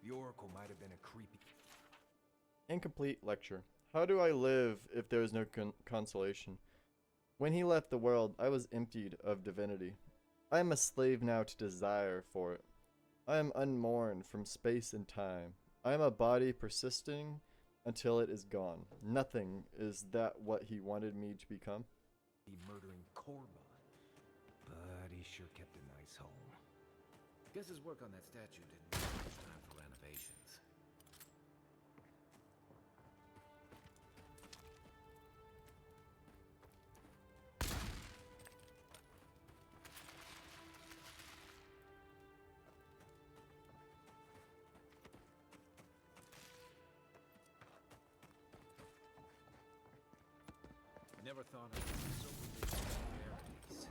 The Oracle might have been a creepy... Incomplete lecture. How do I live if there is no consolation? When he left the world, I was emptied of divinity. I am a slave now to desire for it. I am unmourned from space and time. I am a body persisting until it is gone. Nothing is that what he wanted me to become. He murdering Korba. But he sure kept a nice home. Guess his work on that statue didn't have much time for renovations. I never thought I'd be so relieved with rarities.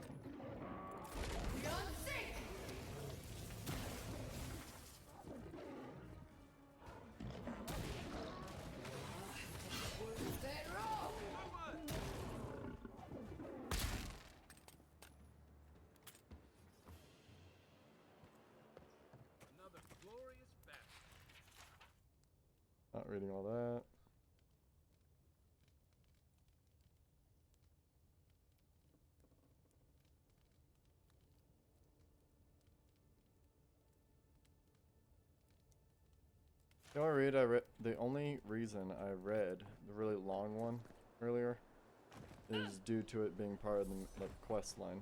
Another glorious battle. Not reading all that. The only reason I read the really long one earlier is due to it being part of the quest line.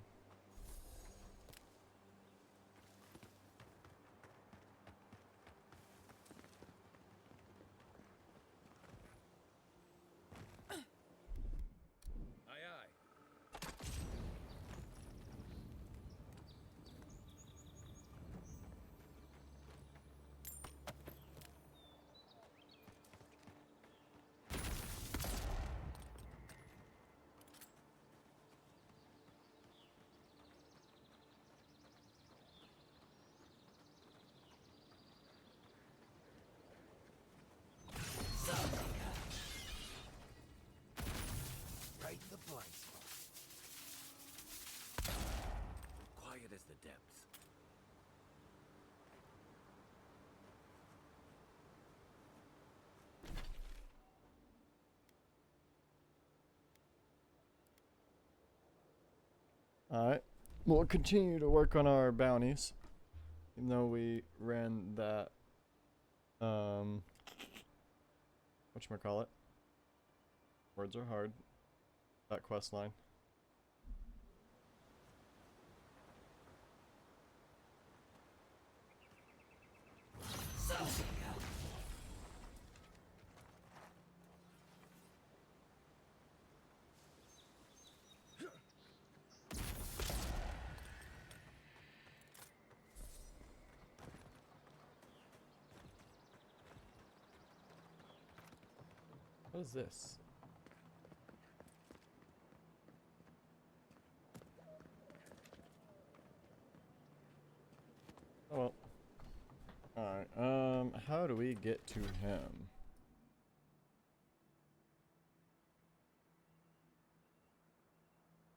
Aye, aye. Right in the blind spot. Quiet as the depths. Alright, we'll continue to work on our bounties. Even though we ran that, whatchamacallit? Words are hard. That quest line. What is this? Oh well. Alright, how do we get to him?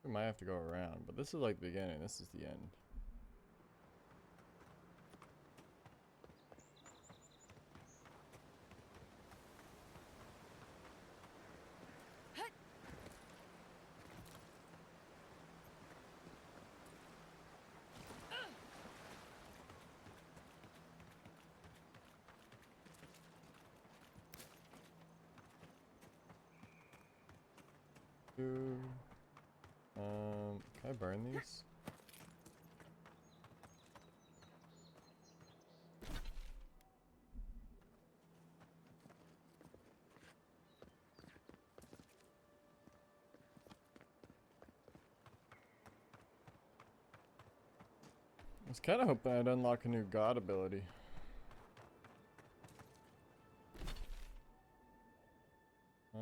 We might have to go around, but this is like the beginning, this is the end. Can I burn these? I was kind of hoping I'd unlock a new god ability. I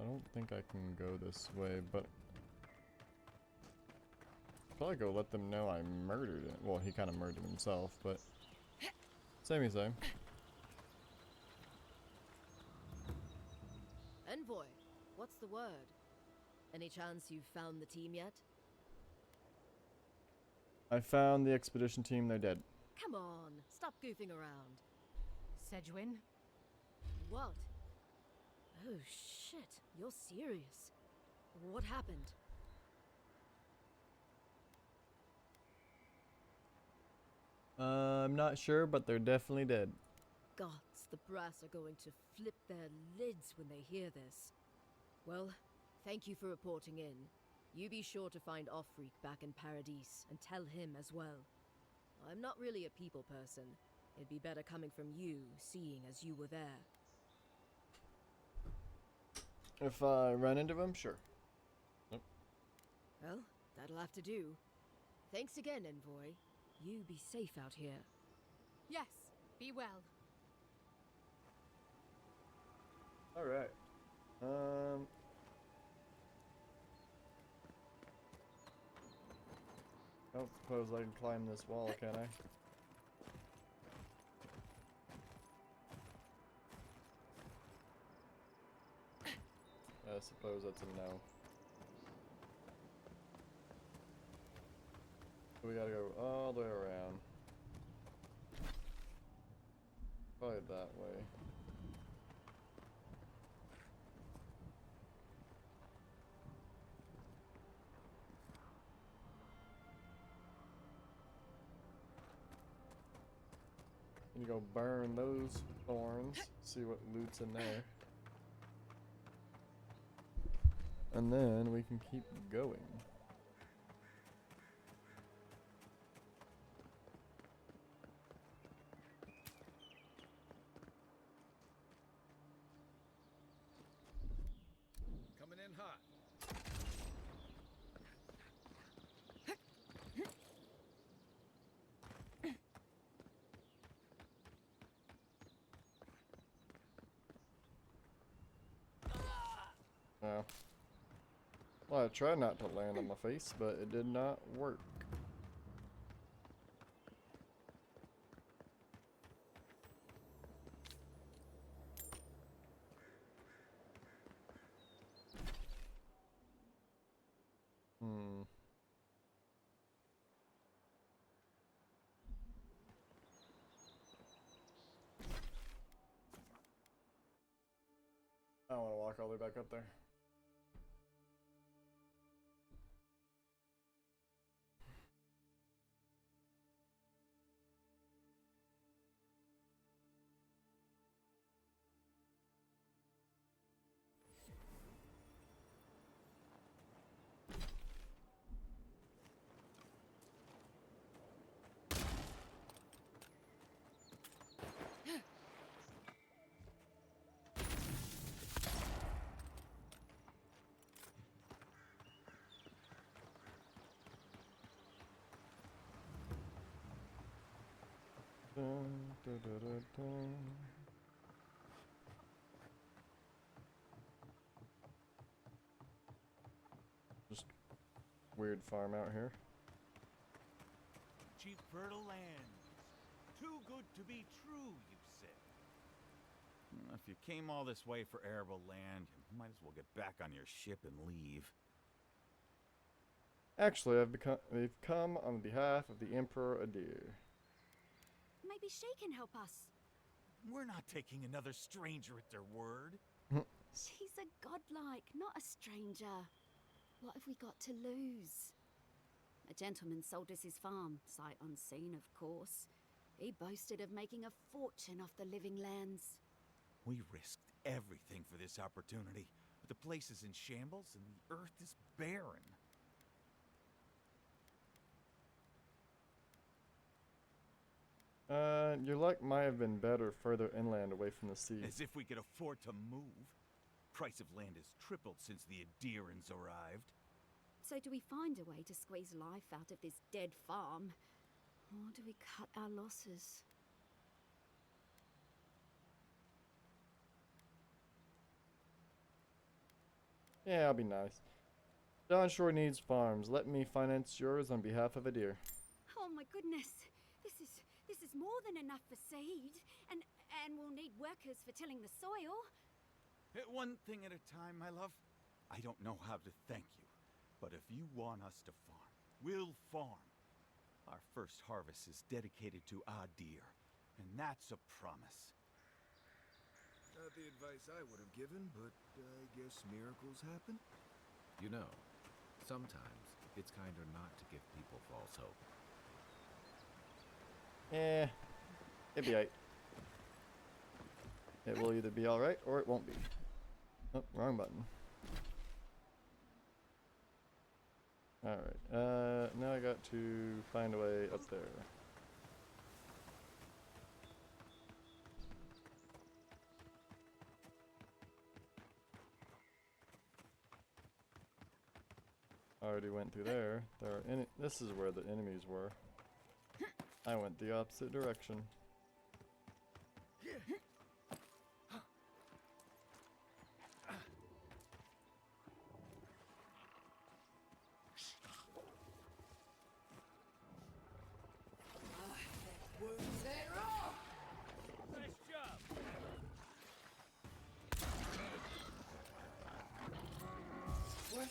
don't think I can go this way, but probably go let them know I murdered it. Well, he kind of murdered himself, but same. Envoy, what's the word? Any chance you've found the team yet? I found the expedition team, they're dead. Come on, stop goofing around. Secqwin. What? Oh shit, you're serious. What happened? I'm not sure, but they're definitely dead. Gods, the brass are going to flip their lids when they hear this. Well, thank you for reporting in. You be sure to find Offreak back in Paradise, and tell him as well. I'm not really a people person. It'd be better coming from you, seeing as you were there. If I run into him, sure. Nope. Well, that'll have to do. Thanks again, Envoy. You be safe out here. Yes, be well. Alright. I don't suppose I can climb this wall, can I? I suppose that's a no. We gotta go all the way around. Probably that way. You go burn those thorns, see what loot's in there. And then we can keep going. Coming in hot. Yeah. Well, I tried not to land on my face, but it did not work. Hmm. I don't want to walk all the way back up there. Dun, dun, dun, dun, dun. Just weird farm out here. Cheap fertile land. Too good to be true, you said. If you came all this way for arable land, you might as well get back on your ship and leave. Actually, we've come on behalf of the Emperor Adir. Maybe she can help us. We're not taking another stranger at their word. She's a godlike, not a stranger. What have we got to lose? A gentleman sold us his farm, sight unseen, of course. He boasted of making a fortune off the living lands. We risked everything for this opportunity, but the place is in shambles and the earth is barren. Your luck might have been better further inland away from the sea. As if we could afford to move. Price of land has tripled since the Adirans arrived. So do we find a way to squeeze life out of this dead farm? Or do we cut our losses? Yeah, I'll be nice. Dawnshore needs farms. Let me finance yours on behalf of Adir. Oh my goodness. This is more than enough for seed. And we'll need workers for tilling the soil. One thing at a time, my love. I don't know how to thank you, but if you want us to farm, we'll farm. Our first harvest is dedicated to Adir, and that's a promise. about the advice I would have given, but I guess miracles happen. You know, sometimes it's kinder not to give people false hope. It'd be alright. It will either be alright or it won't be. Oh, wrong button. Alright, now I got to find a way up there. Already went through there. This is where the enemies were. I went the opposite direction.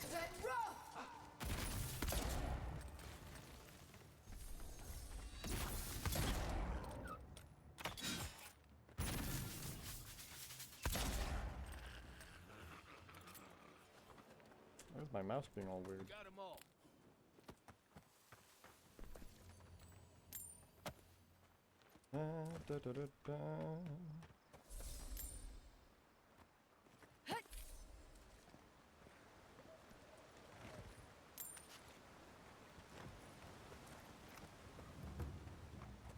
Nice job. Where's my mouse being all weird? Got 'em all. Da, da, da, da.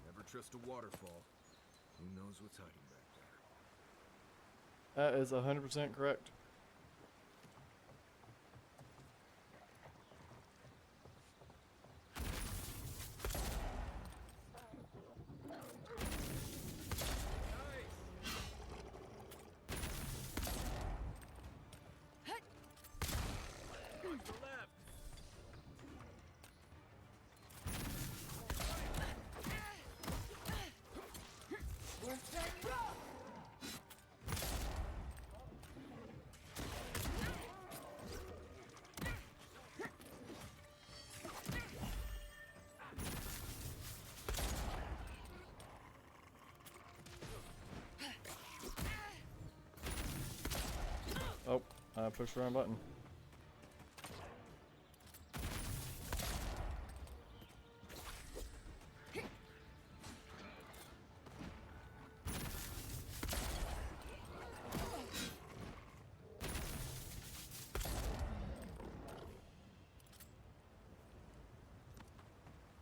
Never trust a waterfall. Who knows what's hiding back there? That is 100% correct. Watch the left. Oh, I pushed the wrong button.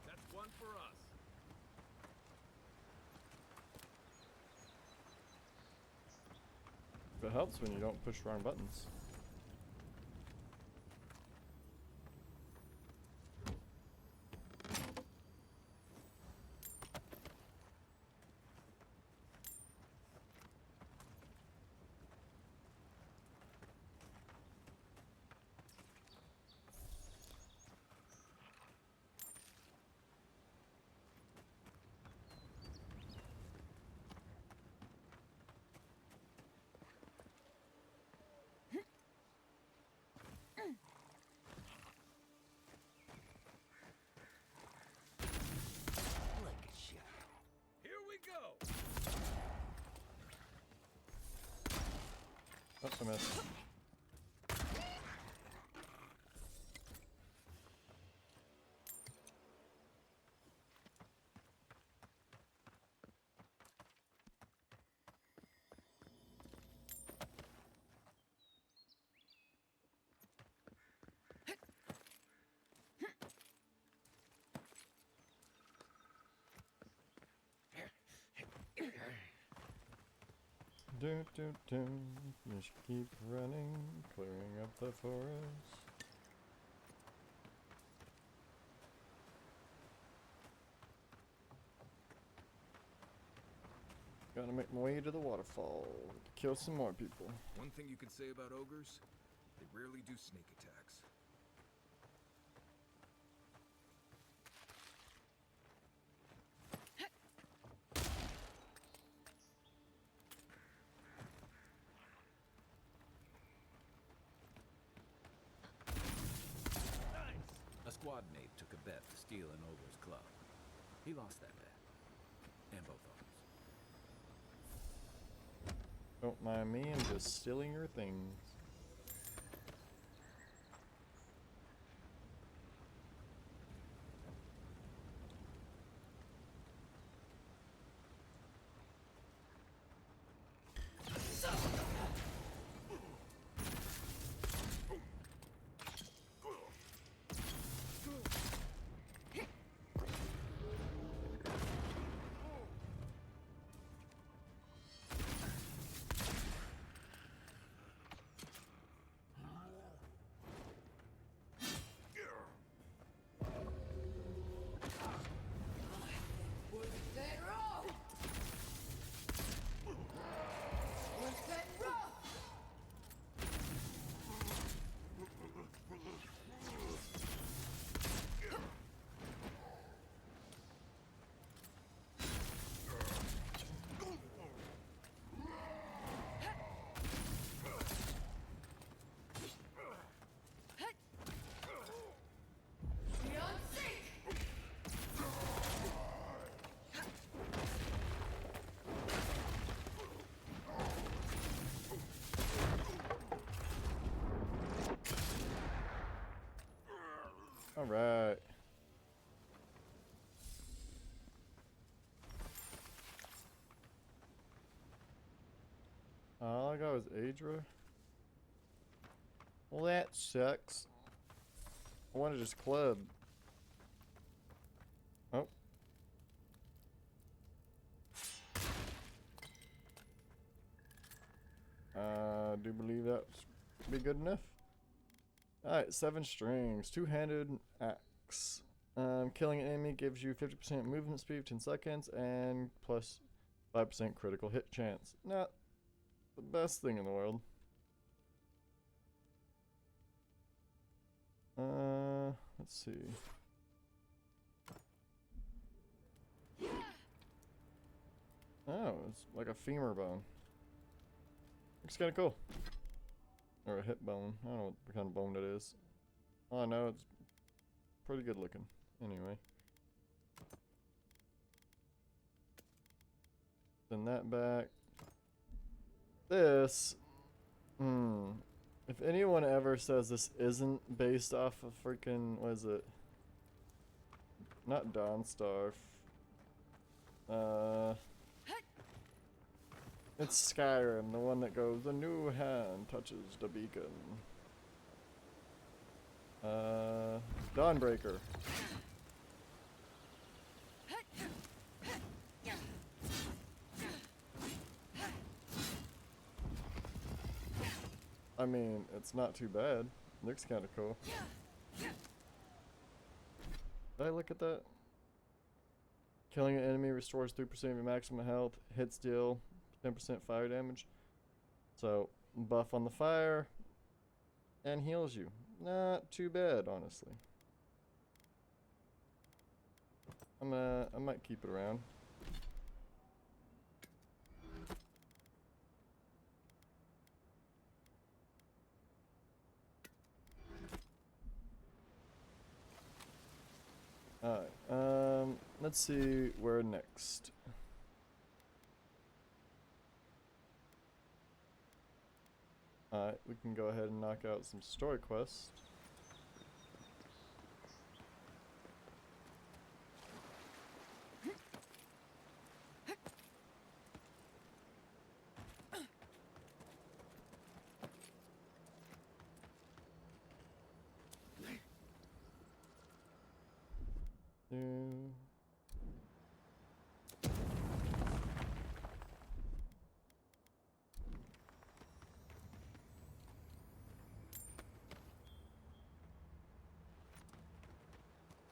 That's one for us. It helps when you don't push wrong buttons. Like a shot. Here we go. Oh, I missed. Do do do. Just keep running, clearing up the forest. Gotta make my way to the waterfall to kill some more people. One thing you could say about ogres, they rarely do sneak attacks. A squad mate took a bet to steal an ogre's club. He lost that bet. And both arms. Don't mind me, I'm just stealing your things. All right. All I got was Adra. Well, that sucks. I wanted his club. Oh. I do believe that's be good enough. Alright, 7 strings. Two-handed axe. Killing an enemy gives you 50% movement speed for 10 seconds and plus 5% critical hit chance. Not the best thing in the world. Let's see. Oh, it's like a femur bone. Looks kind of cool. Or a hip bone. I don't know what kind of bone it is. Oh no, it's pretty good looking. Anyway. Send that back. This. If anyone ever says this isn't based off of freaking, what is it? Not Dawnstar. It's Skyrim, the one that goes, the new hand touches the beacon. Dawnbreaker. I mean, it's not too bad. Looks kind of cool. Did I look at that? Killing an enemy restores 3% of your maximum health. Hits deal 10% fire damage. So, buff on the fire. And heals you. Not too bad, honestly. I might keep it around. Alright, let's see where next. Alright, we can go ahead and knock out some story quests.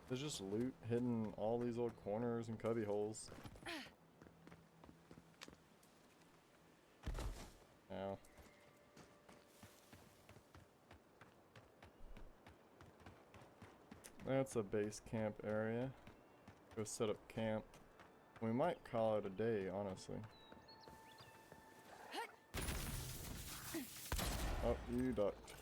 There's just loot hidden in all these little corners and cubby holes. Ow. That's a base camp area. Go set up camp. We might call it a day, honestly. Oh, you ducked.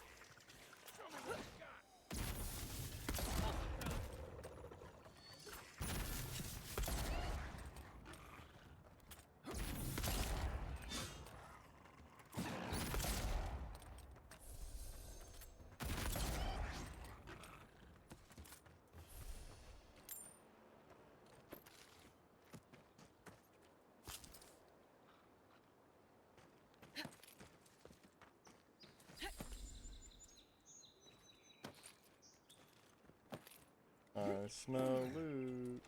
I smell loot.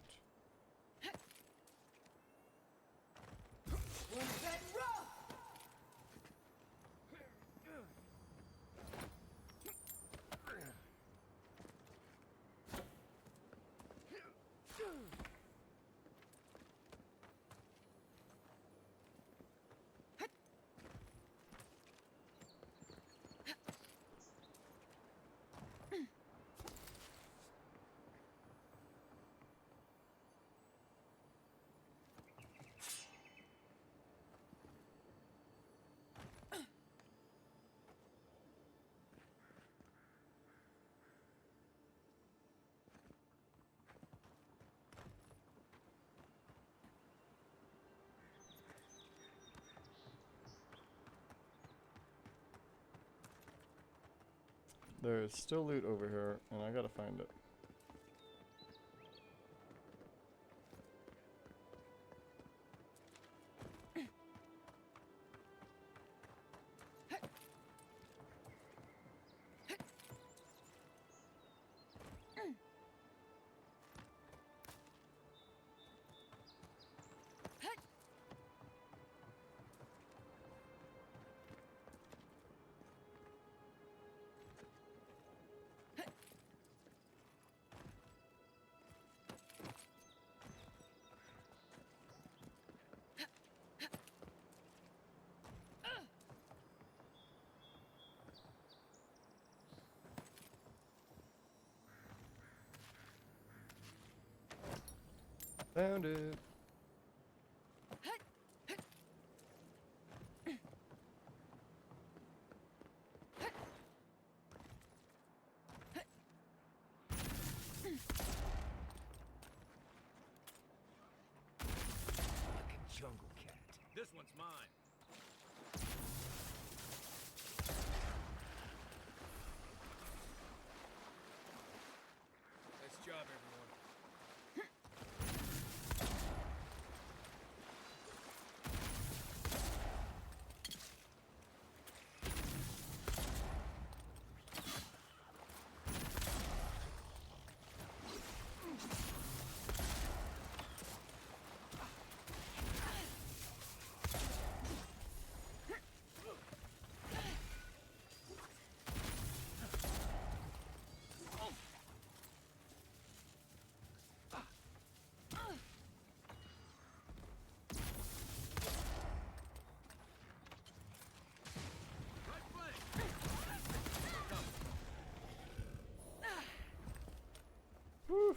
There's still loot over here, and I gotta find it. Found it. Fucking jungle cat. This one's mine. Nice job, everyone. Whew.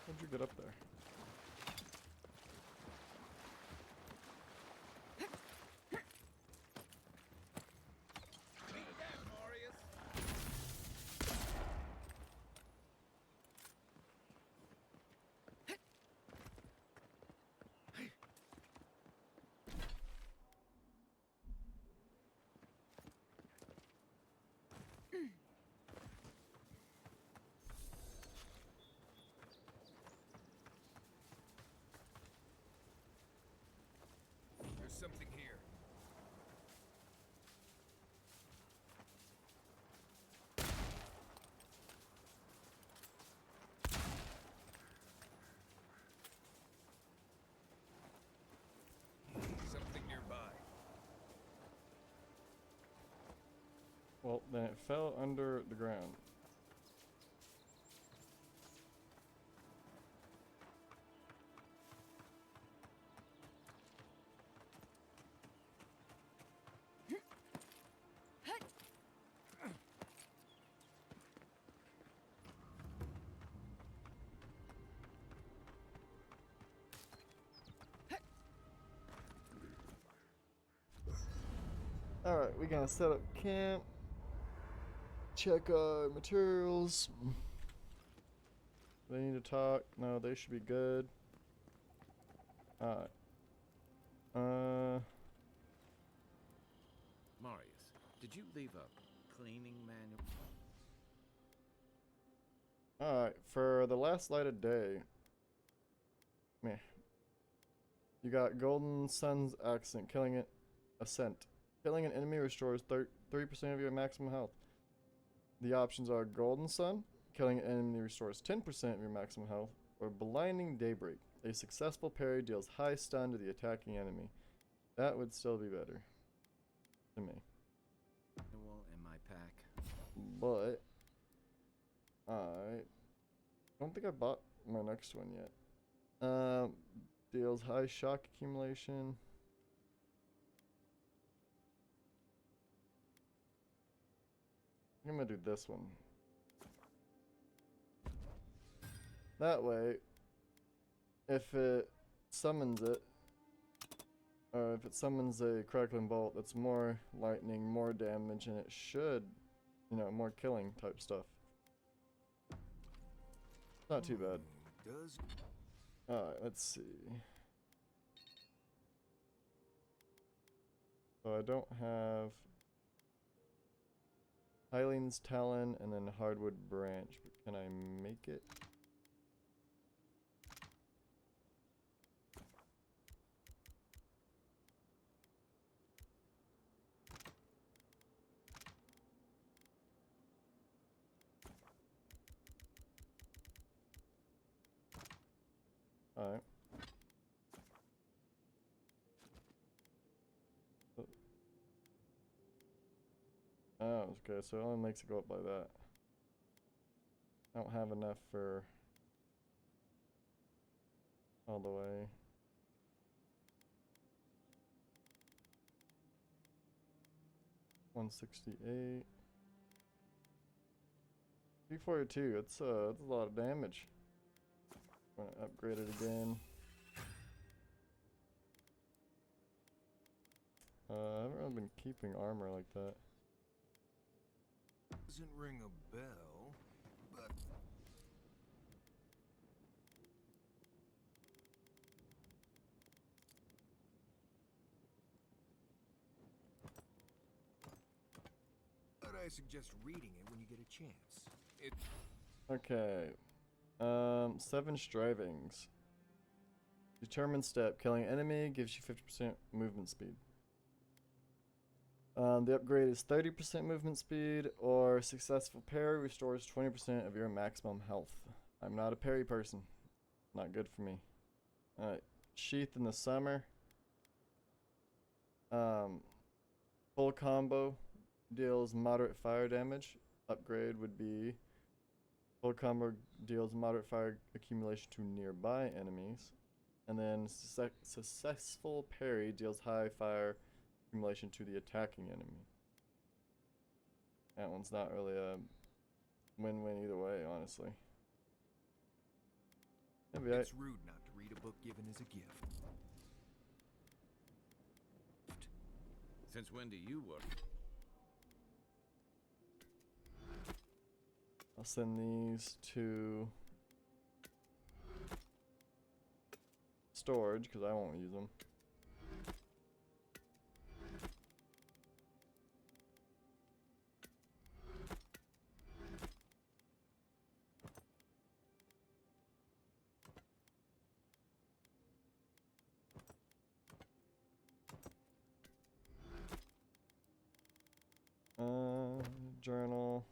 How'd you get up there? There's something here. Something nearby. Well, then it fell under the ground. Alright, we're gonna set up camp. Check our materials. They need to talk. No, they should be good. Alright. Marius, did Did you leave a cleaning manual? Alright, for the last light of day. Meh. You got Golden Sun's Accent, killing it. Ascent. Killing an enemy restores 3% of your maximum health. The options are Golden Sun, killing an enemy restores 10% of your maximum health, or Blinding Daybreak. A successful parry deals high stun to the attacking enemy. That would still be better to me. Manual in my pack. But I don't think I bought my next one yet. Deals high shock accumulation. I'm gonna do this one. That way, if it summons it, or if it summons a crackling bolt that's more lightning, more damage, and it should, you know, more killing type stuff. Not too bad. Does Alright, let's see. So I don't have Hyleen's Talon and then Hardwood Branch, but can I make it? Alright. Oh, okay, so it only makes it go up by that. I don't have enough for all the way. $168. 342. That's a lot of damage. I'm gonna upgrade it again. I haven't really been keeping armor like that. doesn't ring a bell, but I suggest reading it when you get a chance. It Okay. 7 Strivings. Determined step. Killing enemy gives you 50% movement speed. The upgrade is 30% movement speed, or successful parry restores 20% of your maximum health. I'm not a parry person. Not good for me. Alright. Sheath in the summer. Full combo deals moderate fire damage. Upgrade would be full combo deals moderate fire accumulation to nearby enemies. And then successful parry deals high fire accumulation to the attacking enemy. That one's not really a win-win either way, honestly. Maybe it's rude not to read a book given as a gift. Since when do you work? I'll send these to storage because I won't use them. Journal.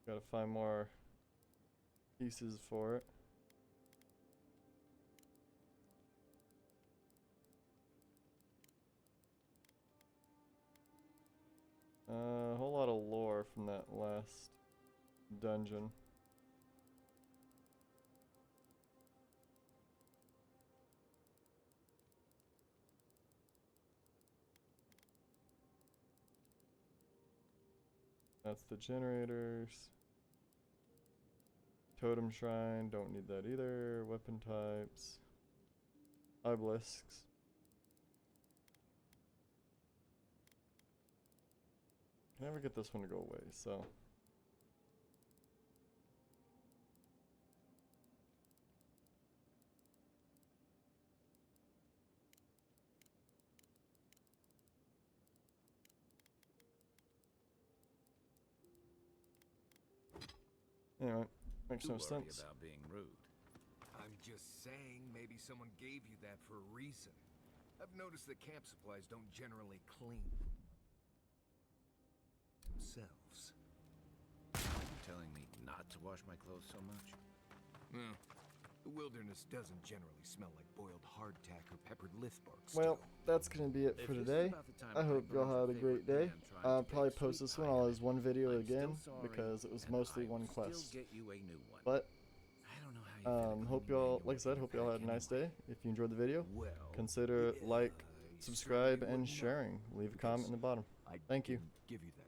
Gotta find more pieces for it. A whole lot of lore from that last dungeon. That's the generators. Totem Shrine, don't need that either. Weapon types. Obelisks. Can never get this one to go away, so. Anyway, makes You no worry sense. about being rude. I'm just saying, maybe someone gave you that for a reason. I've noticed that camp supplies don't generally clean themselves. Are you telling me not to wash my clothes so much? Well, the wilderness doesn't generally smell like boiled hardtack or peppered lithbark Well, stew. that's gonna be it If for this is today. about the time I hope Mike y'all burns had a your great favorite day. pan trying I'll to probably bake post sweet this one pie all in as it, one video I'm again still sorry, because it was and mostly I one will still quest. get you a new one. But I don't know how you're gonna hope clean your y'all, manual like I said, in hope your y'all had a pack nice anyway. day. If you enjoyed the video, Well, consider yeah, like, I subscribe, certainly and would know. sharing. Leave a comment in the bottom. I Thank you. didn't give you that.